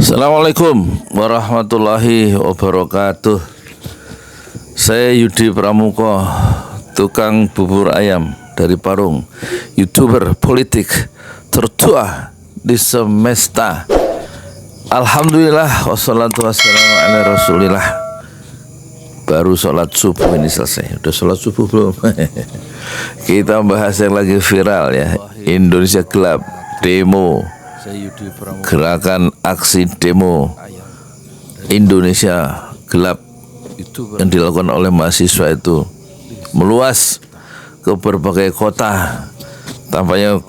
Assalamualaikum warahmatullahi wabarakatuh. Saya Yudi Pramuko, tukang bubur ayam dari Parung, YouTuber politik tertua di semesta. Alhamdulillah, wassalatu wassalamu ala rasulillah. Baru sholat subuh ini selesai. Udah sholat subuh belum? Kita bahas yang lagi viral ya, Indonesia Gelap, demo, gerakan aksi demo Indonesia Gelap yang dilakukan oleh mahasiswa itu meluas ke berbagai kota. Tampaknya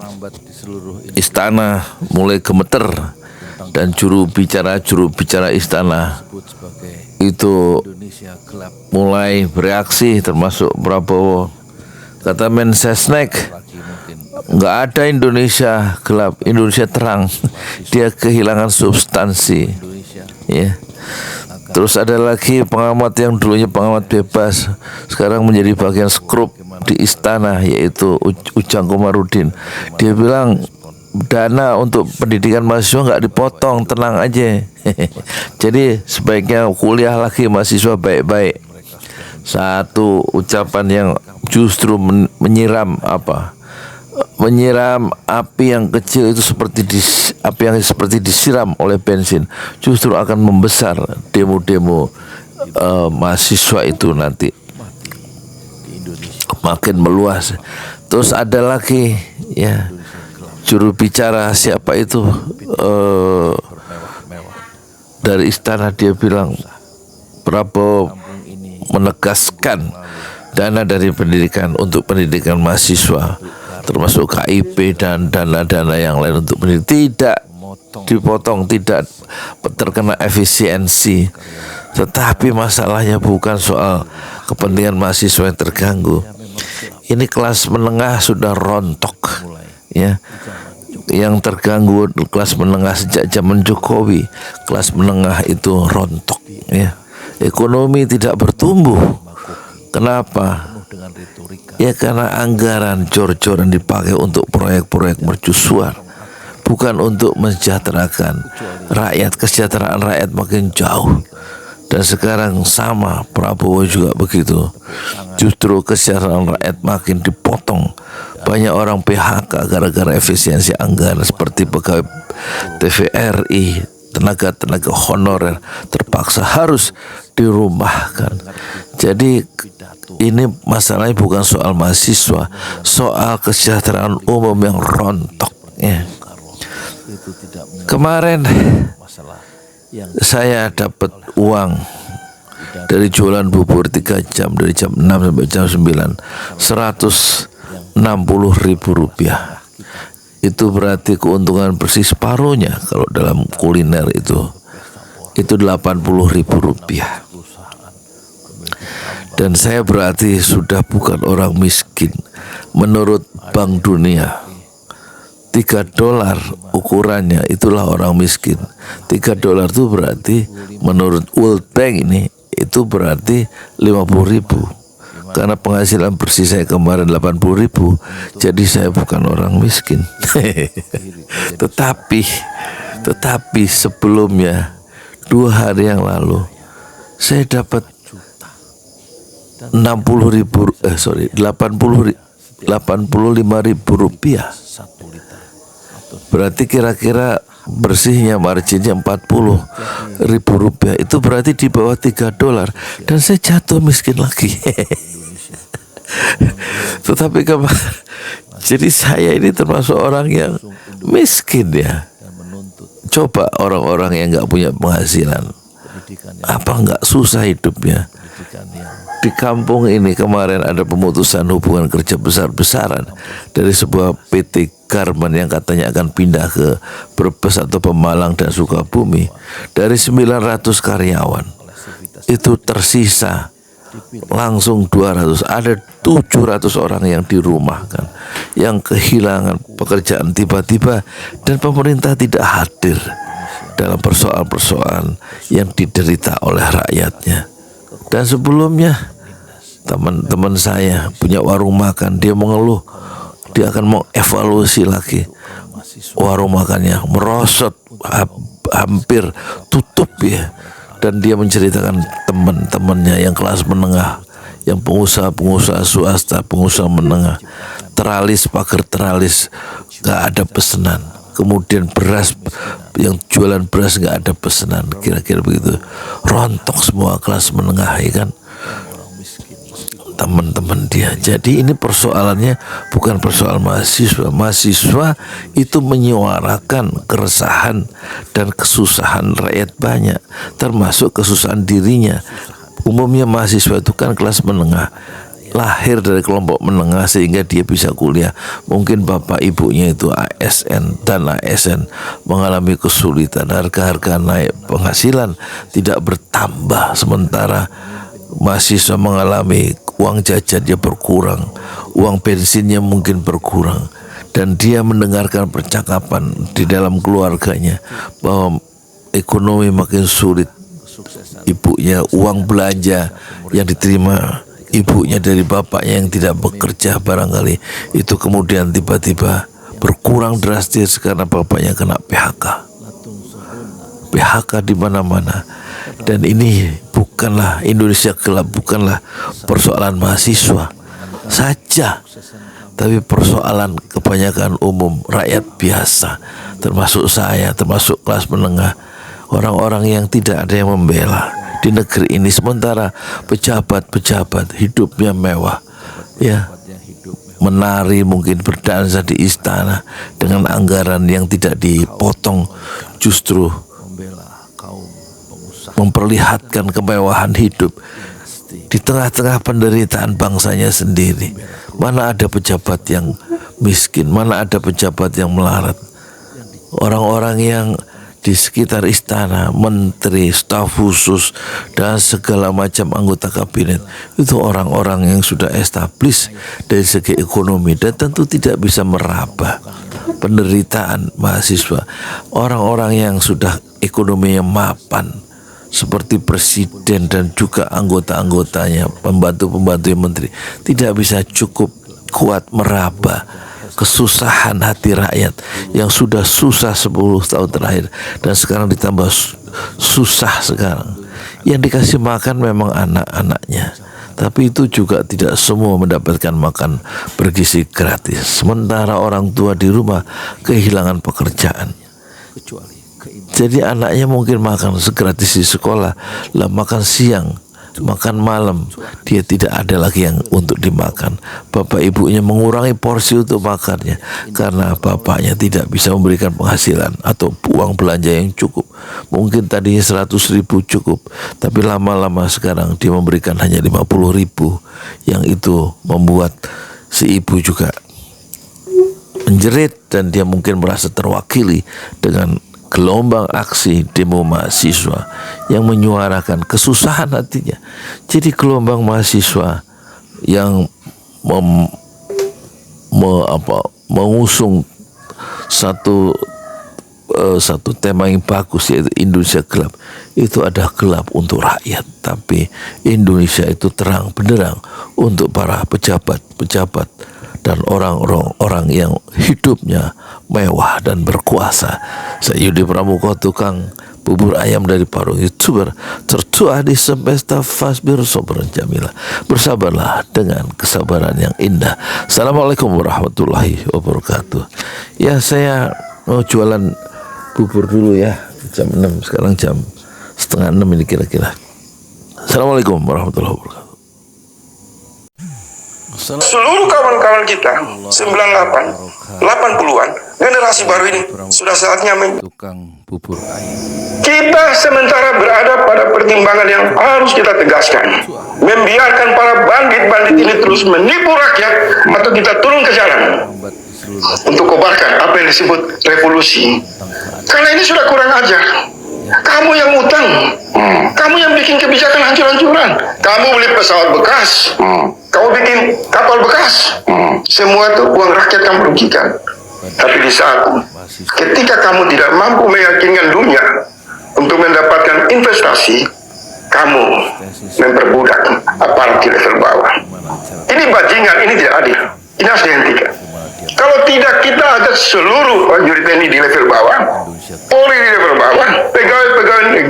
istana mulai gemeter dan juru bicara istana itu mulai bereaksi, termasuk Prabowo. Kata Mensesnek, nggak ada Indonesia gelap, Indonesia terang. Dia kehilangan substansi ya. Terus ada lagi pengamat yang dulunya pengamat bebas, sekarang menjadi bagian skrup di istana, yaitu Ujang Komarudin. Dia bilang dana untuk pendidikan mahasiswa nggak dipotong, tenang aja. Jadi sebaiknya kuliah lagi mahasiswa baik-baik. Satu ucapan yang justru menyiram api yang kecil itu api yang seperti disiram oleh bensin, justru akan membesar demo-demo mahasiswa itu nanti makin meluas. Terus ada lagi ya, juru bicara siapa itu dari istana, dia bilang Prabowo menegaskan dana dari pendidikan untuk pendidikan mahasiswa, termasuk KIP dan dana-dana yang lain untuk pendidikan, tidak dipotong, tidak terkena efisiensi. Tetapi masalahnya bukan soal kepentingan mahasiswa yang terganggu. Ini kelas menengah sudah rontok ya. Yang terganggu kelas menengah sejak zaman Jokowi. Kelas menengah itu rontok ya. Ekonomi tidak bertumbuh. Kenapa? Ya karena anggaran jor-joran dipakai untuk proyek-proyek mercusuar, bukan untuk mensejahterakan rakyat. Kesejahteraan rakyat makin jauh. Dan sekarang sama, Prabowo juga begitu. Justru kesejahteraan rakyat makin dipotong. Banyak orang PHK gara-gara efisiensi anggaran, seperti pegawai TVRI, tenaga honorer terpaksa harus dirumahkan. Jadi ini masalahnya bukan soal mahasiswa, soal kesejahteraan umum yang rontok ya. Kemarin saya dapat uang dari jualan bubur 3 jam, dari jam 6 sampai jam 9, 160.000 rupiah. Itu berarti keuntungan bersih separuhnya. Kalau dalam kuliner itu 80.000 rupiah. Dan saya berarti sudah bukan orang miskin. Menurut Bank Dunia, $3 ukurannya itulah orang miskin. $3 itu berarti menurut World Bank ini itu berarti 50.000. Karena penghasilan bersih saya kemarin 80.000, jadi saya bukan orang miskin. Tetapi sebelumnya 2 hari yang lalu saya dapat 85.000 rupiah. Berarti kira-kira bersihnya marginnya 40.000 rupiah. Itu berarti di bawah $3, dan saya jatuh miskin lagi. Tetapi jadi saya ini termasuk orang yang miskin ya. Coba orang-orang yang nggak punya penghasilan, apa nggak susah hidupnya? Di kampung ini kemarin ada pemutusan hubungan kerja besar-besaran dari sebuah PT Garmen yang katanya akan pindah ke Brebes atau Pemalang dan Sukabumi. Dari 900 karyawan itu tersisa langsung 200. Ada 700 orang yang dirumahkan, yang kehilangan pekerjaan tiba-tiba, dan pemerintah tidak hadir dalam persoalan-persoalan yang diderita oleh rakyatnya. Dan sebelumnya teman-teman saya punya warung makan, dia mengeluh dia akan mengevaluasi lagi warung makannya, merosot hampir tutup ya. Dan dia menceritakan teman-temannya yang kelas menengah, yang pengusaha-pengusaha swasta, pengusaha menengah, teralis, pagar teralis, gak ada pesanan. Kemudian beras, yang jualan beras gak ada pesanan, kira-kira begitu. Rontok semua kelas menengah ya kan, teman-teman dia. Jadi ini persoalannya bukan persoal mahasiswa. Mahasiswa itu menyuarakan keresahan dan kesusahan rakyat banyak, termasuk kesusahan dirinya. Umumnya mahasiswa itu kan kelas menengah, lahir dari kelompok menengah sehingga dia bisa kuliah. Mungkin bapak ibunya itu ASN dan ASN mengalami kesulitan, harga-harga naik, penghasilan tidak bertambah, sementara mahasiswa mengalami uang jajannya berkurang, uang bensinnya mungkin berkurang, dan dia mendengarkan percakapan di dalam keluarganya bahwa ekonomi makin sulit. Ibunya, uang belanja yang diterima ibunya dari bapaknya yang tidak bekerja barangkali itu kemudian tiba-tiba berkurang drastis karena bapaknya kena PHK di mana-mana. Dan ini bukanlah Indonesia gelap, bukanlah persoalan mahasiswa saja, tapi persoalan kebanyakan umum rakyat biasa, termasuk saya, termasuk kelas menengah, orang-orang yang tidak ada yang membela di negeri ini. Sementara pejabat-pejabat hidupnya mewah ya, menari, mungkin berdansa di istana dengan anggaran yang tidak dipotong, justru memperlihatkan kemewahan hidup di tengah-tengah penderitaan bangsanya sendiri. Mana ada pejabat yang miskin, mana ada pejabat yang melarat. Orang-orang yang di sekitar istana, menteri, staf khusus, dan segala macam anggota kabinet, itu orang-orang yang sudah establis dari segi ekonomi dan tentu tidak bisa meraba penderitaan mahasiswa. Orang-orang yang sudah ekonominya mapan seperti presiden dan juga anggota-anggotanya, pembantu-pembantu menteri, tidak bisa cukup kuat meraba kesusahan hati rakyat yang sudah susah 10 tahun terakhir dan sekarang ditambah susah sekarang. Yang dikasih makan memang anak-anaknya, tapi itu juga tidak semua mendapatkan makan bergizi gratis. Sementara orang tua di rumah kehilangan pekerjaan. Jadi anaknya mungkin makan segratis di sekolah, lah makan siang, makan malam, dia tidak ada lagi yang untuk dimakan. Bapak ibunya mengurangi porsi untuk makannya karena bapaknya tidak bisa memberikan penghasilan atau uang belanja yang cukup. Mungkin tadinya 100.000 cukup, tapi lama-lama sekarang dia memberikan hanya 50.000, yang itu membuat si ibu juga menjerit dan dia mungkin merasa terwakili dengan gelombang aksi demo mahasiswa yang menyuarakan kesusahan hatinya. Jadi gelombang mahasiswa yang mengusung satu tema yang bagus, yaitu Indonesia gelap. Itu ada gelap untuk rakyat, tapi Indonesia itu terang benderang untuk para pejabat-pejabat dan orang-orang yang hidupnya mewah dan berkuasa. Saya Yudi Pramuko, tukang bubur ayam dari Parung, YouTuber tertua di semesta Fasbir Sobran Jamila. Bersabarlah dengan kesabaran yang indah. Assalamualaikum warahmatullahi wabarakatuh. Ya, saya mau jualan bubur dulu ya, jam 6, sekarang jam setengah 6 ini kira-kira. Assalamualaikum warahmatullahi wabarakatuh. Seluruh kawan-kawan kita 98, 80-an, generasi baru ini sudah saatnya tukang bubur ayam. Kita sementara berada pada pertimbangan yang harus kita tegaskan. Membiarkan para bandit-bandit ini terus menipu rakyat atau kita turun ke jalan untuk kobarkan apa yang disebut revolusi. Karena ini sudah kurang ajar. Kamu yang utang, kamu yang bikin kebijakan hancur-hancuran, kamu beli pesawat bekas, kamu bikin kapal bekas, semua itu uang rakyat kamu rugikan. Tapi di saat ketika kamu tidak mampu meyakinkan dunia untuk mendapatkan investasi, kamu memperbudak aparat di level bawah. Ini bajingan, ini tidak adil. Ini harus dihentikan. Kalau tidak, kita ajak seluruh prajurit TNI di level bawah, Polri di level bawah,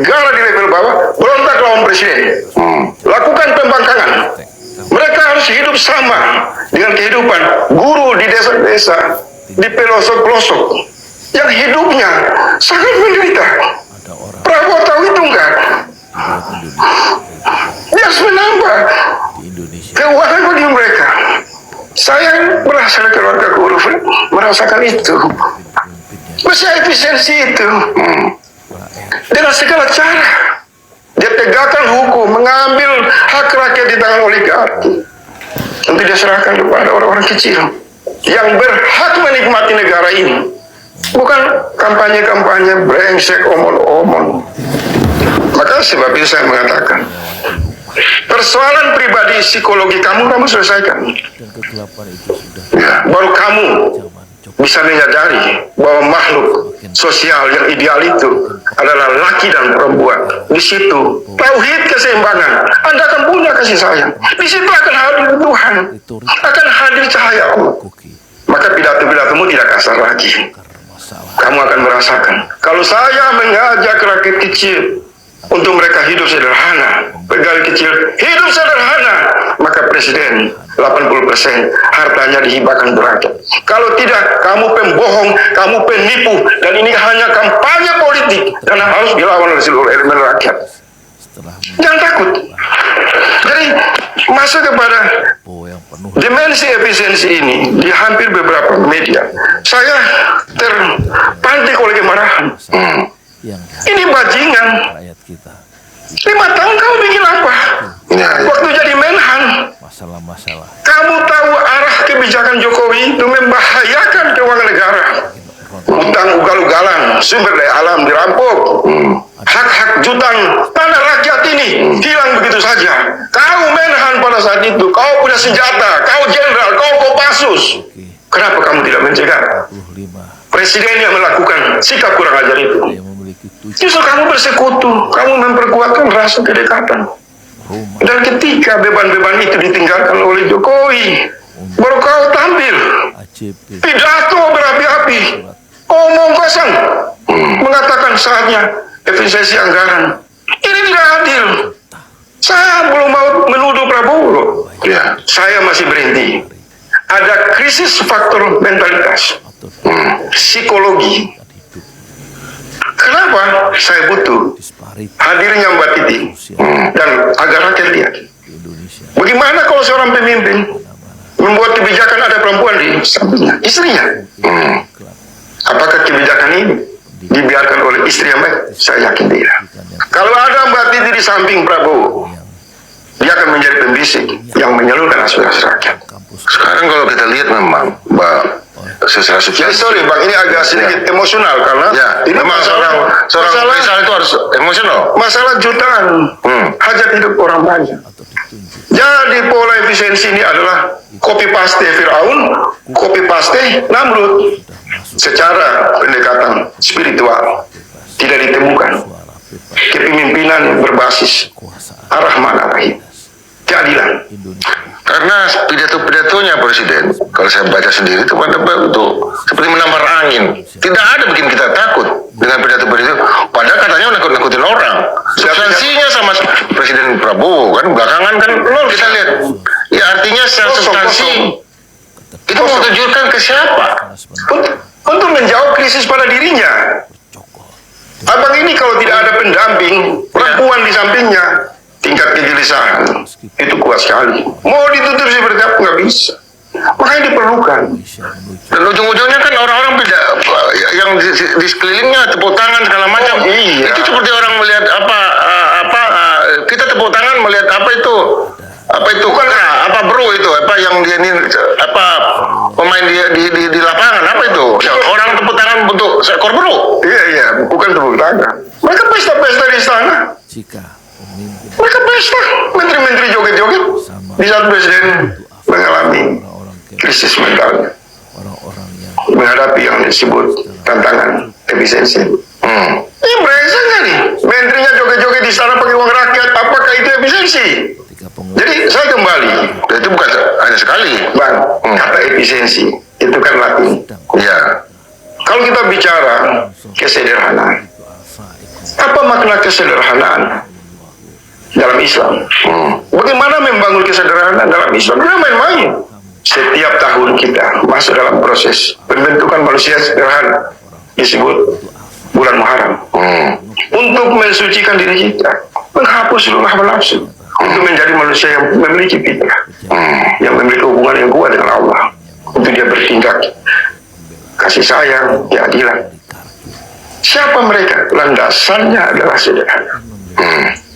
negara di level bawah berontak lawan presiden, lakukan pembangkangan. Mereka harus hidup sama dengan kehidupan guru di desa-desa, di pelosok-pelosok yang hidupnya sangat menderita. Prabowo tahu itu enggak? Dia harus menambah keuangan bagi mereka. Saya berasal dari keluarga guru, merasakan itu. Mesti efisiensi itu. Dengan segala cara dia tegakkan hukum, mengambil hak rakyat di tangan oligarki untuk dia serahkan kepada orang-orang kecil yang berhak menikmati negara ini. Bukan kampanye-kampanye brengsek, omong-omong. Maka sebab itu saya mengatakan, persoalan pribadi psikologi kamu selesaikan. Ya, baru kamu bisa menyadari bahwa makhluk sosial yang ideal itu adalah laki dan perempuan. Di situ tauhid keseimbangan. Anda akan punya kasih sayang. Di situ akan hadir Tuhan, akan hadir cahaya Allah. Maka pidato-pidatomu tidak kasar lagi. Kamu akan merasakan. Kalau saya mengajak rakyat kecil untuk mereka hidup sederhana, pegawai kecil hidup sederhana, maka presiden 80% hartanya dihibahkan untuk rakyat. Kalau tidak, kamu pembohong, kamu penipu, dan ini hanya kampanye politik dan harus dilawan oleh seluruh elemen rakyat. Jangan takut. Jadi masuk kepada dimensi efisiensi ini di hampir beberapa media, saya terpantik oleh kemarahan. Ini bajingan. 5 tahun kamu bikin apa? Waktu jadi Menhan, kamu tahu arah kebijakan Jokowi itu membahayakan keuangan negara. Utang ugal-ugalan, sumber daya alam dirampok, hak-hak jutang tanah rakyat ini hilang begitu saja. Kau Menhan pada saat itu, kau punya senjata, kau jenderal, kau Kopassus. Kenapa kamu tidak mencegah presiden yang melakukan sikap kurang ajar itu? Justru kamu bersekutu, kamu memperkuatkan rasa kedekatan. Dan ketika beban-beban itu ditinggalkan oleh Jokowi, baru kau tampil pidato berapi-api, omong kosong, mengatakan saatnya efisiensi anggaran. Ini tidak adil. Saya belum mau menuduh Prabowo. Ya, saya masih berhenti. Ada krisis faktor mentalitas, psikologi. Kenapa saya butuh hadirnya Mbak Titi dan agar rakyat lihat bagaimana kalau seorang pemimpin membuat kebijakan ada perempuan di sampingnya, istrinya. Apakah kebijakan ini dibiarkan oleh istri yang baik? Saya yakin tidak. Kalau ada Mbak Titi di samping Prabowo, dia akan menjadi pembisik yang menyalurkan aspirasi rakyat. Sekarang kalau kita lihat memang Mbak secara substansi. Sorry Bang, ini agak sedikit emosional karena ini memang seorang pemerintah itu harus emosional. Masalah jutaan hajat hidup orang banyak. Jadi pola efisiensi ini adalah copy paste Firaun, copy paste Namrud. Secara pendekatan spiritual tidak ditemukan kepemimpinan yang berbasis arah mana keadilan. Karena pidato-pidatonya presiden, kalau saya baca sendiri itu seperti menampar angin. Tidak ada bikin kita takut dengan pidato-pidato. Padahal katanya nakut-nakutin orang. Substansinya sama Presiden Prabowo kan belakangan kan kita lihat. Ya artinya secara substansi itu mau tujukan ke siapa? Untuk menjawab krisis pada dirinya. Abang ini kalau tidak ada pendamping, perempuan di sampingnya, tingkat kegelisahan itu kuat sekali. Mau ditutup seperti apa nggak bisa. Makanya diperlukan. Dan ujung-ujungnya kan orang-orang yang di sekelilingnya tepuk tangan segala macam. Iya. Itu seperti orang melihat kita tepuk tangan melihat apa itu bro itu yang dia ini pemain di lapangan apa itu orang tepuk tangan bentuk seekor bro. Iya bukan tepuk tangan. Mereka pesta-pesta di istana. Mereka pesta, menteri-menteri joget-joget di saat presiden mengalami krisis mentalnya, menghadapi yang disebut tantangan efisiensi. Ini brengsek nggak nih? Menterinya joget-joget di istana pakai uang rakyat, apakah itu efisiensi? Jadi saya kembali, itu bukan hanya sekali, Bang, kata efisiensi itu kan Latin. Ya. Kalau kita bicara kesederhanaan, apa makna kesederhanaan dalam Islam? Bagaimana membangun kesederhanaan dalam Islam? Jangan main-main. Setiap tahun kita masuk dalam proses pembentukan manusia sederhana, disebut bulan Muharram, untuk mensucikan diri kita, menghapus seluruh hawa nafsu, untuk menjadi manusia yang memiliki fitrah, yang memiliki hubungan yang kuat dengan Allah, untuk dia bertindak kasih sayang, keadilan. Siapa mereka? Landasannya adalah sederhana.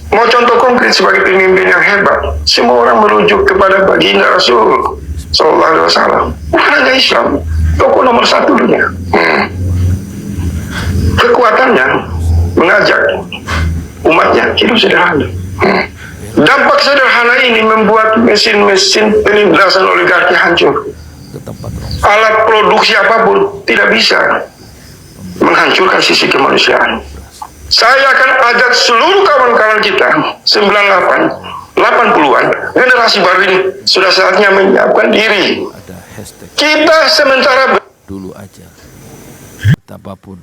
Mau contoh konkret sebagai pemimpin yang hebat, semua orang merujuk kepada baginda Rasul Sallallahu Alaihi Wasallam. Bukan hanya Islam, tokoh nomor satu dunia. Kekuatannya mengajak umatnya hidup sederhana. Dampak sederhana ini membuat mesin-mesin penindasan oligarki hancur. Alat produksi apapun tidak bisa menghancurkan sisi kemanusiaan. Saya akan ajak seluruh kawan-kawan kita 98, 80-an, generasi baru ini sudah saatnya menyiapkan diri. Kita sementara dulu aja betapapun